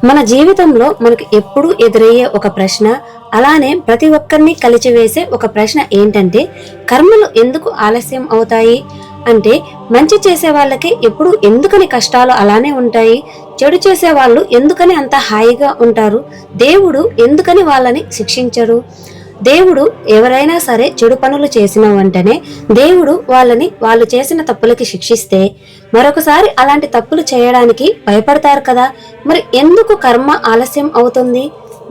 మన జీవితంలో మనకు ఎప్పుడూ ఎదురయ్యే ఒక ప్రశ్న, అలానే ప్రతి ఒక్కరిని కలిచివేసే ఒక ప్రశ్న ఏంటంటే, కర్మలు ఎందుకు ఆలస్యం అవుతాయి? అంటే మంచి చేసే వాళ్ళకి ఎప్పుడు ఎందుకని కష్టాలు అలానే ఉంటాయి? చెడు చేసే వాళ్ళు ఎందుకని అంత హాయిగా ఉంటారు? దేవుడు ఎందుకని వాళ్ళని శిక్షించడు? దేవుడు ఎవరైనా సరే చెడు పనులు చేసిన వెంటనే దేవుడు వాళ్ళని వాళ్ళు చేసిన తప్పులకి శిక్షిస్తే మరొకసారి అలాంటి తప్పులు చేయడానికి భయపడతారు కదా. మరి ఎందుకు కర్మ ఆలస్యం అవుతుంది?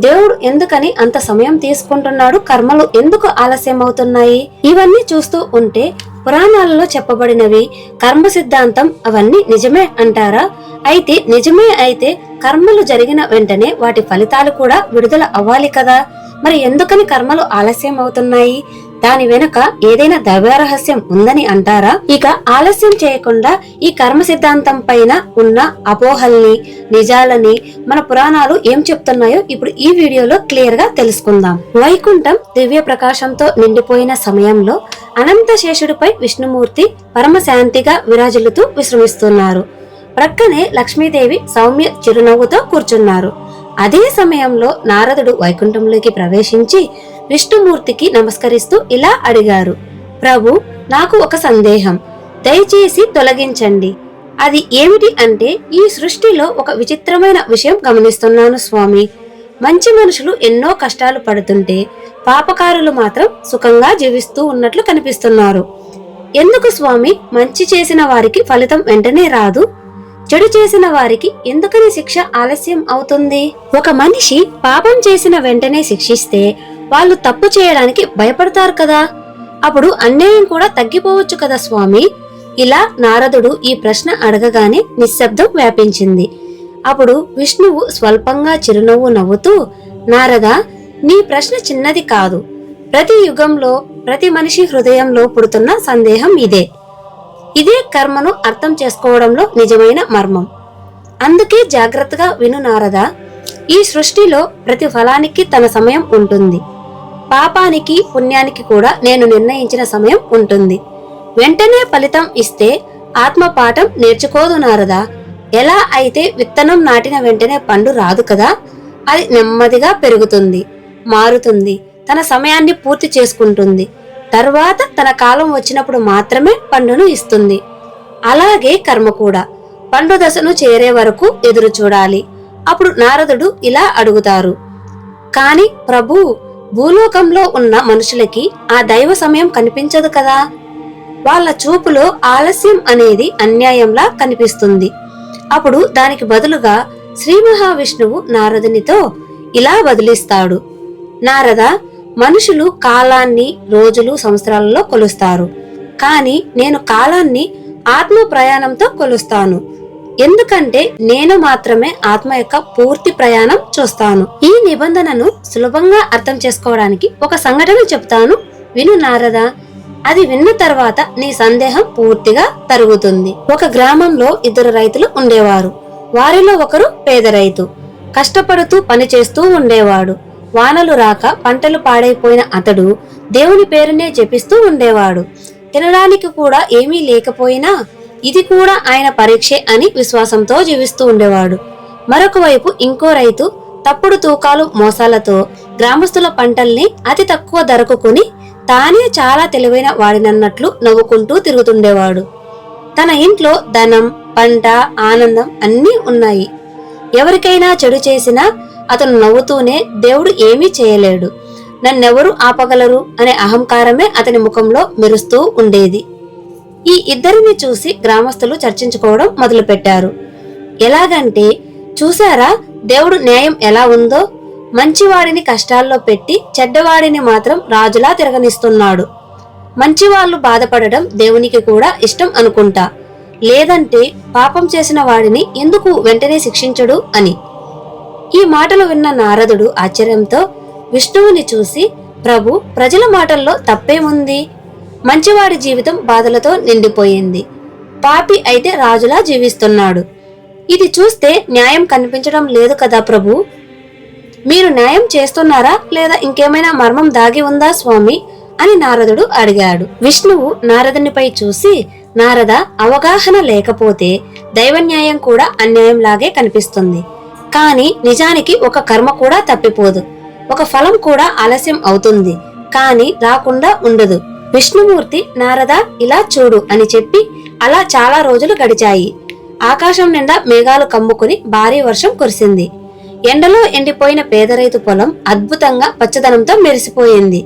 దేవుడు ఎందుకని అంత సమయం తీసుకుంటున్నాడు? కర్మలు ఎందుకు ఆలస్యం అవుతున్నాయి? ఇవన్నీ చూస్తూ ఉంటే పురాణాలలో చెప్పబడినవి కర్మ సిద్ధాంతం అవన్నీ నిజమే అంటారా? అయితే నిజమే అయితే కర్మలు జరిగిన వెంటనే వాటి ఫలితాలు కూడా విడుదల అవ్వాలి కదా. మరి ఎందుకని కర్మలు ఆలస్యం అవుతున్నాయి? దాని వెనుక ఏదైనా దైవరహస్యం ఉందని అంటారా? ఇక ఆలస్యం చేయకుండా ఈ కర్మ సిద్ధాంతం పైన ఉన్న అపోహల్ని, నిజాలని మన పురాణాలు ఏం చెప్తున్నాయో ఇప్పుడు ఈ వీడియోలో క్లియర్ గా తెలుసుకుందాం. వైకుంఠం దివ్య ప్రకాశంతో నిండిపోయిన సమయంలో అనంత శేషుడిపై విష్ణుమూర్తి పరమశాంతిగా విరాజిల్లుతూ విశ్రమిస్తున్నారు. ప్రక్కనే లక్ష్మీదేవి సౌమ్య చిరునవ్వుతో కూర్చున్నారు. అదే సమయంలో నారదుడు వైకుంఠంలోకి ప్రవేశించి విష్ణుమూర్తికి నమస్కరిస్తూ ఇలా అడిగారు, ప్రభు, నాకు ఒక సందేహం, దయచేసి తొలగించండి. అది ఏమిటి అంటే, ఈ సృష్టిలో ఒక విచిత్రమైన విషయం గమనిస్తున్నాను స్వామి. మంచి మనుషులు ఎన్నో కష్టాలు పడుతుంటే పాపకారులు మాత్రం సుఖంగా జీవిస్తూ ఉన్నట్లు కనిపిస్తున్నారు. ఎందుకు స్వామి మంచి చేసిన వారికి ఫలితం వెంటనే రాదు? చెడు చేసిన వారికి ఎందుకని శిక్ష ఆలస్యం అవుతుంది? ఒక మనిషి పాపం చేసిన వెంటనే శిక్షిస్తే వాళ్ళు తప్పు చేయడానికి భయపడతారు కదా. అప్పుడు అన్యాయం కూడా తగ్గిపోవచ్చు కదా స్వామి. ఇలా నారదుడు ఈ ప్రశ్న అడగగానే నిశ్శబ్దం వ్యాపించింది. అప్పుడు విష్ణువు స్వల్పంగా చిరునవ్వు నవ్వుతూ, నారద, నీ ప్రశ్న చిన్నది కాదు. ప్రతి యుగంలో ప్రతి మనిషి హృదయంలో పుడుతున్న సందేహం ఇదే. ఇదే కర్మను అర్థం చేసుకోవడంలో నిజమైన మర్మం. అందుకే జాగ్రత్తగా విను నారద. ఈ సృష్టిలో ప్రతి ఫలానికి తన సమయం ఉంటుంది. పాపానికి పుణ్యానికి కూడా నేను నిర్ణయించిన సమయం ఉంటుంది. వెంటనే ఫలితం ఇస్తే ఆత్మ పాఠం నేర్చుకోదు నారద. ఎలా అయితే విత్తనం నాటిన వెంటనే పండు రాదు కదా, అది నెమ్మదిగా పెరుగుతుంది, మారుతుంది, తన సమయాన్ని పూర్తి చేసుకుంటుంది. తర్వాత తన కాలం వచ్చినప్పుడు మాత్రమే పండును ఇస్తుంది. అలాగే కర్మ కూడా పండు దశను చేరే వరకు ఎదురు చూడాలి. అప్పుడు నారదుడు ఇలా అడుగుతారు, కాని ప్రభు, భూలోకంలో ఉన్న మనుషులకి ఆ దైవ సమయం కనిపించదు కదా. వాళ్ళ చూపులో ఆలస్యం అనేది అన్యాయంలా కనిపిస్తుంది. అప్పుడు దానికి బదులుగా శ్రీ మహావిష్ణువు నారదునితో ఇలా బదులిస్తాడు, నారద, మనుషులు కాలాన్ని రోజులు సంవత్సరాలలో కొలుస్తారు, కానీ నేను కాలాన్ని ఆత్మ ప్రయాణంతో కొలుస్తాను. ఎందుకంటే నేను మాత్రమే ఆత్మ యొక్క పూర్తి ప్రయాణం చూస్తాను. ఈ నిబంధనను సులభంగా అర్థం చేసుకోవడానికి ఒక సంఘటన చెప్తాను, విను నారద. అది విన్న తర్వాత నీ సందేహం పూర్తిగా తరుగుతుంది. ఒక గ్రామంలో ఇద్దరు రైతులు ఉండేవారు. వారిలో ఒకరు పేద రైతు. కష్టపడుతూ పని చేస్తూ ఉండేవాడు. వానలు రాక పంటలు పాడైపోయిన అతడు దేవుని పేరునే జపిస్తూ ఉండేవాడు. తినడానికి కూడా ఏమీ లేకపోయినా ఇది కూడా ఆయన పరీక్షే అని విశ్వాసంతో జీవిస్తూ ఉండేవాడు. మరొక వైపు ఇంకో రైతు తప్పుడు తూకాలు మోసాలతో గ్రామస్తుల పంటల్ని అతి తక్కువ ధరకు కొని తానే చాలా తెలివైన వాడినన్నట్లు నవ్వుకుంటూ తిరుగుతుండేవాడు. తన ఇంట్లో ధనం, పంట, ఆనందం అన్నీ ఉన్నాయి. ఎవరికైనా చెడు చేసినా అతను నవ్వుతూనే, దేవుడు ఏమీ చేయలేడు, నన్నెవరు ఆపగలరు అనే అహంకారమే అతని ముఖంలో మెరుస్తూ ఉండేది. ఈ ఇద్దరిని చూసి గ్రామస్తులు చర్చించుకోవడం మొదలుపెట్టారు. ఎలాగంటే, చూసారా దేవుడు న్యాయం ఎలా ఉందో? మంచివాడిని కష్టాల్లో పెట్టి చెడ్డవాడిని మాత్రం రాజులా తిరగనిస్తున్నాడు. మంచివాళ్లు బాధపడడం దేవునికి కూడా ఇష్టం అనుకుంటా. లేదంటే పాపం చేసిన వాడిని ఎందుకు వెంటనే శిక్షించడు అని. ఈ మాటలు విన్న నారదుడు ఆశ్చర్యంతో విష్ణువుని చూసి, ప్రభు, ప్రజల మాటల్లో తప్పేముంది? మంచివాడి జీవితం బాధలతో నిండిపోయింది, పాపి అయితే రాజులా జీవిస్తున్నాడు. ఇది చూస్తే న్యాయం కనిపించడం లేదు కదా ప్రభు. మీరు న్యాయం చేస్తున్నారా లేదా ఇంకేమైనా మర్మం దాగి ఉందా స్వామి అని నారదుడు అడిగాడు. విష్ణువు నారదునిపై చూసి, నారద, అవగాహన లేకపోతే దైవ న్యాయం కూడా అన్యాయం లాగే కనిపిస్తుంది. కానీ నిజానికి ఒక కర్మ కూడా తప్పిపోదు, ఒక ఫలం కూడా ఆలస్యం అవుతుంది, కానీ రాకుండా ఉండదు. విష్ణుమూర్తి నారద ఇలా చూడు అని చెప్పి అలా చాలా రోజులు గడిచాయి. ఆకాశం నిండా మేఘాలు కమ్ముకుని భారీ వర్షం కురిసింది. ఎండలో ఎండిపోయిన పేదరైతు పొలం అద్భుతంగా పచ్చదనంతో మెరిసిపోయింది.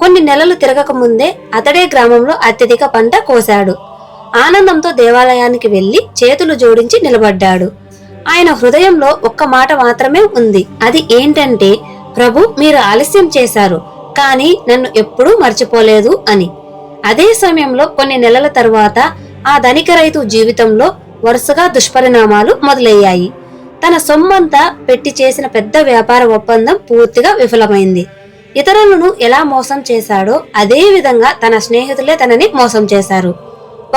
కొన్ని నెలలు తిరగక ముందే అతడే గ్రామంలో అత్యధిక పంట కోశాడు. ఆనందంతో దేవాలయానికి వెళ్లి చేతులు జోడించి నిలబడ్డాడు. ఆయన హృదయంలో ఒక్క మాట మాత్రమే ఉంది. అది ఏంటంటే, ప్రభు, మీరు ఆలస్యం చేశారు, కానీ నన్ను ఎప్పుడూ మర్చిపోలేదు అని. అదే సమయంలో కొన్ని నెలల తరువాత ఆ ధనిక రైతు జీవితంలో వరుసగా దుష్పరిణామాలు మొదలయ్యాయి. తన సొమ్మంతా పెట్టి చేసిన పెద్ద వ్యాపార ఒప్పందం పూర్తిగా విఫలమైంది. ఇతరులను ఎలా మోసం చేశాడో అదే విధంగా తన స్నేహితులే తనని మోసం చేశారు.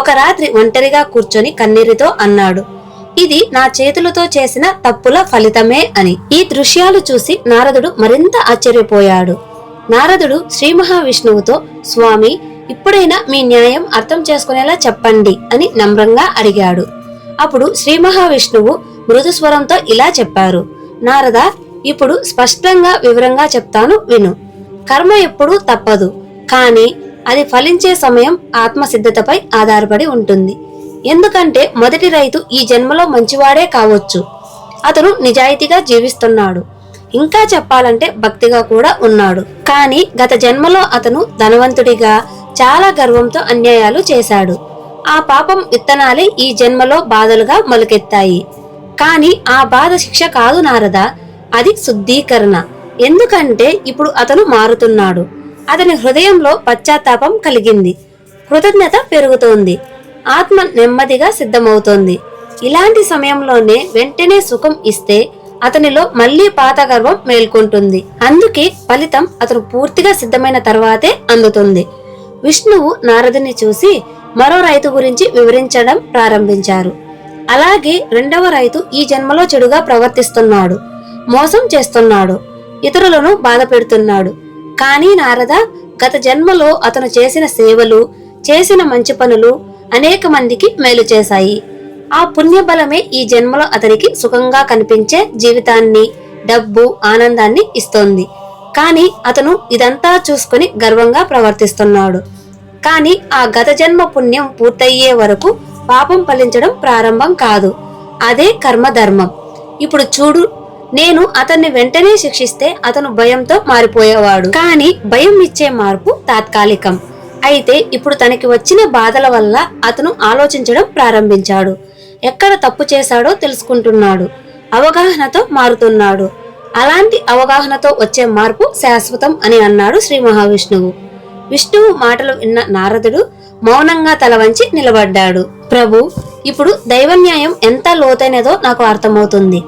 ఒక రాత్రి ఒంటరిగా కూర్చొని కన్నీరుతో అన్నాడు, ఇది నా చేతులతో చేసిన తప్పుల ఫలితమే అని. ఈ దృశ్యాలు చూసి నారదుడు మరింత ఆశ్చర్యపోయాడు. నారదుడు శ్రీ మహావిష్ణువుతో, స్వామి, ఇప్పుడైనా మీ న్యాయం అర్థం చేసుకునేలా చెప్పండి అని నమ్రంగా అడిగాడు. అప్పుడు శ్రీ మహావిష్ణువు మృదు స్వరంతో ఇలా చెప్పారు, నారద, ఇప్పుడు స్పష్టంగా వివరంగా చెప్తాను విను. కర్మ ఎప్పుడూ తప్పదు, కానీ అది ఫలించే సమయం ఆత్మసిద్ధతపై ఆధారపడి ఉంటుంది. ఎందుకంటే మొదటి రైతు ఈ జన్మలో మంచివాడే కావచ్చు, అతను నిజాయితీగా జీవిస్తున్నాడు, ఇంకా చెప్పాలంటే భక్తిగా కూడా ఉన్నాడు. కానీ గత జన్మలో అతను ధనవంతుడిగా చాలా గర్వంతో అన్యాయాలు చేశాడు. ఆ పాపం విత్తనాలే ఈ జన్మలో బాధలుగా మొలకెత్తాయి. కానీ ఆ బాధ శిక్ష కాదు నారద, అది శుద్ధీకరణ. ఎందుకంటే ఇప్పుడు అతను మారుతున్నాడు. అతని హృదయంలో పశ్చాత్తాపం కలిగింది, కృతజ్ఞత పెరుగుతోంది, ఆత్మ నెమ్మదిగా సిద్ధమవుతోంది. ఇలాంటి సమయంలోనే వెంటనే సుఖం ఇస్తే అతనిలో మళ్లీ పాత గర్వం మేల్కొంటుంది. అందుకే ఫలితం అతను పూర్తిగా సిద్ధమైన తర్వాతే అందుతుంది. విష్ణువు నారదుని చూసి మరో రైతు గురించి వివరించడం ప్రారంభించారు. అలాగే రెండవ రైతు ఈ జన్మలో చెడుగా ప్రవర్తిస్తున్నాడు, మోసం చేస్తున్నాడు, ఇతరులను బాధ పెడుతున్నాడు. కానీ నారద, గత జన్మలో అతను చేసిన సేవలు, చేసిన మంచి పనులు అనేక మందికి మేలు చేశాయి. ఆ పుణ్యబలమే ఈ జన్మలో అతనికి సుఖంగా కనిపించే జీవితాన్ని, డబ్బు, ఆనందాన్ని ఇస్తోంది. కానీ అతను ఇదంతా చూసుకుని గర్వంగా ప్రవర్తిస్తున్నాడు. కానీ ఆ గత జన్మ పుణ్యం పూర్తయ్యే వరకు పాపం ఫలించడం ప్రారంభం కాదు. అదే కర్మధర్మం. ఇప్పుడు చూడు, నేను అతన్ని వెంటనే శిక్షిస్తే అతను భయంతో మారిపోయేవాడు. కానీ భయం ఇచ్చే మార్పు తాత్కాలికం. అయితే ఇప్పుడు తనకి వచ్చిన బాధల వల్ల అతను ఆలోచించడం ప్రారంభించాడు. ఎక్కడ తప్పు చేశాడో తెలుసుకుంటున్నాడు, అవగాహనతో మారుతున్నాడు. అలాంటి అవగాహనతో వచ్చే మార్పు శాశ్వతం అని అన్నాడు శ్రీ మహావిష్ణువు. విష్ణువు మాటలు విన్న నారదుడు మౌనంగా తల వంచి నిలబడ్డాడు. ప్రభు, ఇప్పుడు దైవన్యాయం ఎంత లోతైనదో నాకు అర్థమవుతుంది.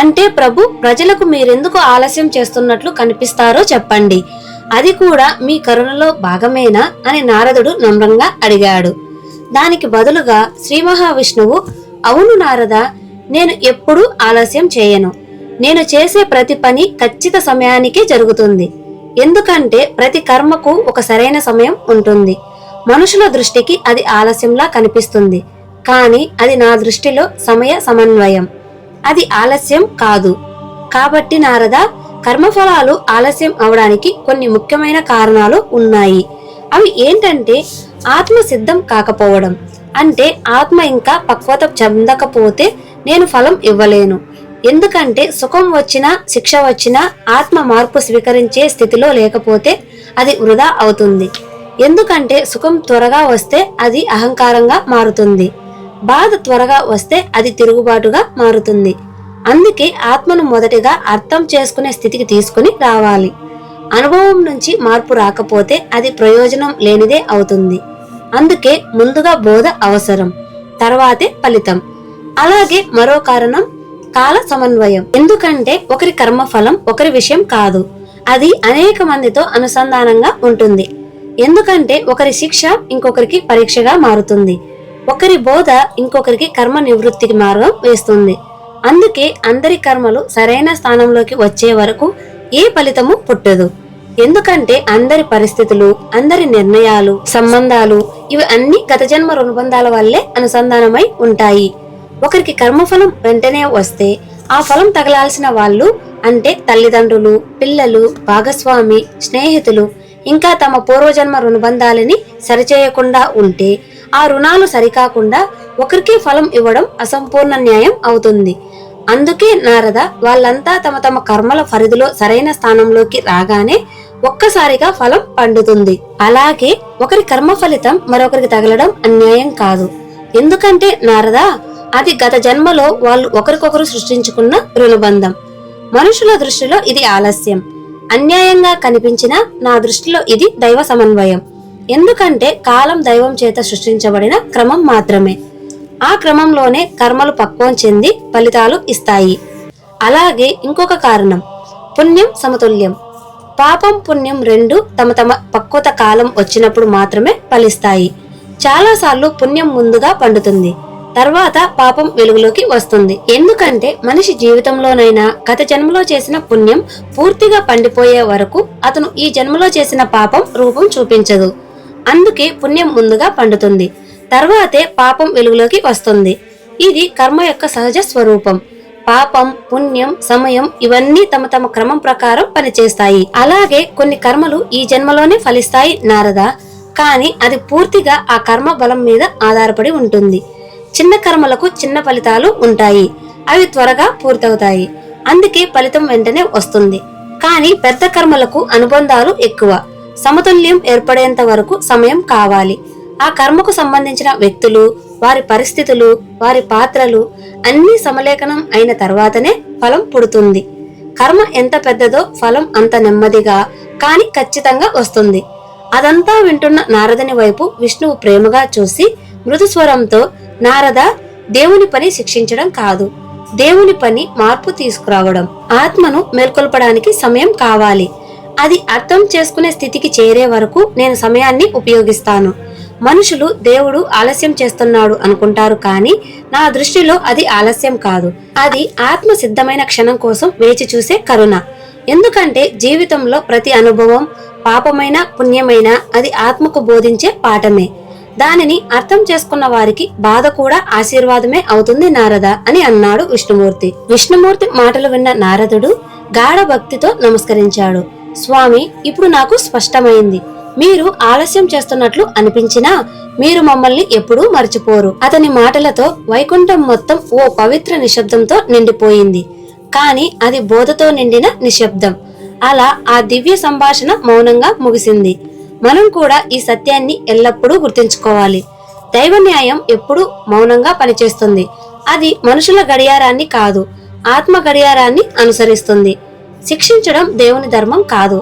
అంటే ప్రభు, ప్రజలకు మీరెందుకు ఆలస్యం చేస్తున్నట్లు కనిపిస్తారో చెప్పండి, అది కూడా మీ కరుణలో భాగమేనా అని నారదుడు నమ్రంగా అడిగాడు. దానికి బదులుగా శ్రీ మహావిష్ణువు, అవును నారద, నేను ఎప్పుడూ ఆలస్యం చేయను. నేను చేసే ప్రతి పని ఖచ్చిత సమయానికే జరుగుతుంది. ఎందుకంటే ప్రతి కర్మకు ఒక సరైన సమయం ఉంటుంది. మనుషుల దృష్టికి అది ఆలస్యంలా కనిపిస్తుంది, కానీ అది నా దృష్టిలో సమయ సమన్వయం. అది ఆలస్యం కాదు. కాబట్టి నారద, కర్మఫలాలు ఆలస్యం అవడానికి కొన్ని ముఖ్యమైన కారణాలు ఉన్నాయి. అవి ఏంటంటే, ఆత్మ సిద్ధం కాకపోవడం. అంటే ఆత్మ ఇంకా పక్వత చెందకపోతే నేను ఫలం ఇవ్వలేను. ఎందుకంటే సుఖం వచ్చినా శిక్ష వచ్చినా ఆత్మ మార్పు స్వీకరించే స్థితిలో లేకపోతే అది వృధా అవుతుంది. ఎందుకంటే సుఖం త్వరగా వస్తే అది అహంకారంగా మారుతుంది, బాధ త్వరగా వస్తే అది తిరుగుబాటుగా మారుతుంది. అందుకే ఆత్మను మొదటిగా అర్థం చేసుకునే స్థితికి తీసుకుని రావాలి. అనుభవం నుంచి మార్పు రాకపోతే అది ప్రయోజనం లేనిదే అవుతుంది. అందుకే ముందుగా బోధ అవసరం, తర్వాతే ఫలితం. అలాగే మరో కారణం కాల సమన్వయం. ఎందుకంటే ఒకరి కర్మఫలం ఒకరి విషయం కాదు, అది అనేక మందితో అనుసంధానంగా ఉంటుంది. ఎందుకంటే ఒకరి శిక్ష ఇంకొకరికి పరీక్షగా మారుతుంది, ఒకరి బోధ ఇంకొకరికి కర్మ నివృత్తికి మార్గం వేస్తుంది. అందుకే అందరి కర్మలు సరైన స్థానంలోకి వచ్చే వరకు ఏ ఫలితము పుట్టదు. ఎందుకంటే అందరి పరిస్థితులు, అందరి నిర్ణయాలు, సంబంధాలు ఇవి అన్ని గత జన్మ రుణబంధాల వల్లే అనుసంధానమై ఉంటాయి. ఒకరికి కర్మఫలం వెంటనే వస్తే ఆ ఫలం తగలాల్సిన వాళ్ళు అంటే తల్లిదండ్రులు, పిల్లలు, భాగస్వామి, స్నేహితులు ఇంకా తమ పూర్వజన్మ రుణబంధాలని సరిచేయకుండా ఉంటే ఆ రుణాలు సరికాకుండా ఒకరికి ఫలం ఇవ్వడం అసంపూర్ణ న్యాయం అవుతుంది. అందుకే నారద వాళ్ళంతా తమ తమ కర్మల పరిధిలో సరైన స్థానంలోకి రాగానే ఒక్కసారిగా ఫలం పండుతుంది. అలాగే ఒకరి కర్మ ఫలితం మరొకరికి తగలడం అన్యాయం కాదు. ఎందుకంటే నారద అది గత జన్మలో వాళ్ళు ఒకరికొకరు సృష్టించుకున్న రుణబంధం. మనుషుల దృష్టిలో ఇది ఆలస్యం, అన్యాయంగా కనిపించినా నా దృష్టిలో ఇది దైవ సమన్వయం. ఎందుకంటే కాలం దైవం చేత సృష్టించబడిన క్రమం మాత్రమే. ఆ క్రమంలోనే కర్మలు పక్వం చెంది ఫలితాలు ఇస్తాయి. అలాగే ఇంకొక కారణం, పుణ్యం సమతుల్యం. పాపం పుణ్యం రెండు తమ తమ పక్వత కాలం వచ్చినప్పుడు మాత్రమే ఫలిస్తాయి. చాలాసార్లు పుణ్యం ముందుగా పండుతుంది, తర్వాత పాపం వెలుగులోకి వస్తుంది. ఎందుకంటే మనిషి జీవితంలోనైనా గత జన్మలో చేసిన పుణ్యం పూర్తిగా పండిపోయే వరకు అతను ఈ జన్మలో చేసిన పాపం రూపం చూపించదు. అందుకే పుణ్యం ముందుగా పండుతుంది, తర్వాతే పాపం వెలుగులోకి వస్తుంది. ఇది కర్మ యొక్క సహజ స్వరూపం. పాపం, పుణ్యం, సమయం ఇవన్నీ తమ తమ క్రమం ప్రకారం పనిచేస్తాయి. అలాగే కొన్ని కర్మలు ఈ జన్మలోనే ఫలిస్తాయి నారద, కానీ అది పూర్తిగా ఆ కర్మ బలం మీద ఆధారపడి ఉంటుంది. చిన్న కర్మలకు చిన్న ఫలితాలు ఉంటాయి, అవి త్వరగా పూర్తవుతాయి, అందుకే ఫలితం వెంటనే వస్తుంది. కానీ పెద్ద కర్మలకు అనుబంధాలు ఎక్కువ, సమతుల్యం ఏర్పడేంత వరకు సమయం కావాలి. ఆ కర్మకు సంబంధించిన వ్యక్తులు, వారి పరిస్థితులు, వారి పాత్రలు అన్ని సమలేఖనం అయిన తర్వాతనే ఫలం పుడుతుంది. కర్మ ఎంత పెద్దదో ఫలం అంత నెమ్మదిగా కానీ ఖచ్చితంగా వస్తుంది. అదంతా వింటున్న నారదుని వైపు విష్ణువు ప్రేమగా చూసి మృదు స్వరంతో, నారద, దేవుని పని శిక్షించడం కాదు, దేవుని పని మార్పు తీసుకురావడం. ఆత్మను మేల్కొల్పడానికి సమయం కావాలి. అది అర్థం చేసుకునే స్థితికి చేరే వరకు నేను సమయాన్ని ఉపయోగిస్తాను. మనుషులు దేవుడు ఆలస్యం చేస్తున్నాడు అనుకుంటారు, కానీ నా దృష్టిలో అది ఆలస్యం కాదు. అది ఆత్మ సిద్ధమైన క్షణం కోసం వేచి చూసే కరుణ. ఎందుకంటే జీవితంలో ప్రతి అనుభవం, పాపమైన పుణ్యమైన, అది ఆత్మకు బోధించే పాఠమే. దానిని అర్థం చేసుకున్న వారికి బాధ కూడా ఆశీర్వాదమే అవుతుంది నారద అని అన్నాడు విష్ణుమూర్తి. విష్ణుమూర్తి మాటలు విన్న నారదుడు గాఢ భక్తితో నమస్కరించాడు. స్వామి, ఇప్పుడు నాకు స్పష్టమైంది. మీరు ఆలస్యం చేస్తున్నట్లు అనిపించినా మీరు మమ్మల్ని ఎప్పుడూ మర్చిపోరు. అతని మాటలతో వైకుంఠం మొత్తం ఓ పవిత్ర నిశ్శబ్దంతో నిండిపోయింది. కాని అది బోధతో నిండిన నిశ్శబ్దం. అలా ఆ దివ్య సంభాషణ మౌనంగా ముగిసింది. మనం కూడా ఈ సత్యాన్ని ఎల్లప్పుడూ గుర్తుంచుకోవాలి. దైవ న్యాయం ఎప్పుడూ మౌనంగా పనిచేస్తుంది. అది మనుషుల గడియారాన్ని కాదు, ఆత్మ గడియారాన్ని అనుసరిస్తుంది. శిక్షించడం దేవుని ధర్మం కాదు,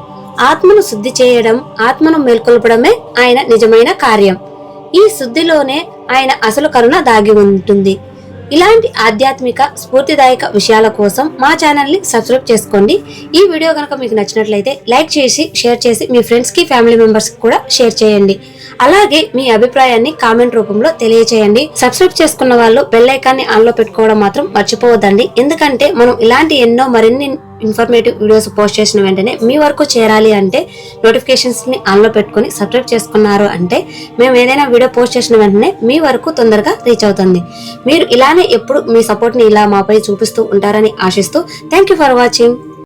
ఆత్మను శుద్ధి చేయడం, ఆత్మను మేల్కొల్పడమే ఆయన నిజమైన కార్యం. ఈ శుద్ధిలోనే ఆయన అసలు కరుణ దాగి ఉంటుంది. ఇలాంటి ఆధ్యాత్మిక స్ఫూర్తిదాయక విషయాల కోసం మా ఛానల్ ని సబ్స్క్రైబ్ చేసుకోండి. ఈ వీడియో కనుక మీకు నచ్చినట్లయితే లైక్ చేసి షేర్ చేసి మీ ఫ్రెండ్స్ కి, ఫ్యామిలీ మెంబర్స్ కి కూడా షేర్ చేయండి. అలాగే మీ అభిప్రాయాన్ని కామెంట్ రూపంలో తెలియచేయండి. సబ్స్క్రైబ్ చేసుకున్న వాళ్ళు బెల్ ఐకాన్ ని ఆన్ లో పెట్టుకోవడం మాత్రం మర్చిపోవద్దండి. ఎందుకంటే మనం ఇలాంటి ఎన్నో మరిన్ని ఇన్ఫర్మేటివ్ వీడియోస్ పోస్ట్ చేసిన వెంటనే మీ వరకు చేరాలి అంటే నోటిఫికేషన్స్ ని ఆన్ లో పెట్టుకుని సబ్స్క్రైబ్ చేసుకున్నారు అంటే మేము ఏదైనా వీడియో పోస్ట్ చేసిన వెంటనే మీ వరకు తొందరగా రీచ్ అవుతుంది. మీరు ఇలానే ఎప్పుడు మీ సపోర్ట్ ని ఇలా మాపై చూపిస్తూ ఉంటారని ఆశిస్తూ థ్యాంక్ యూ ఫర్ వాచింగ్.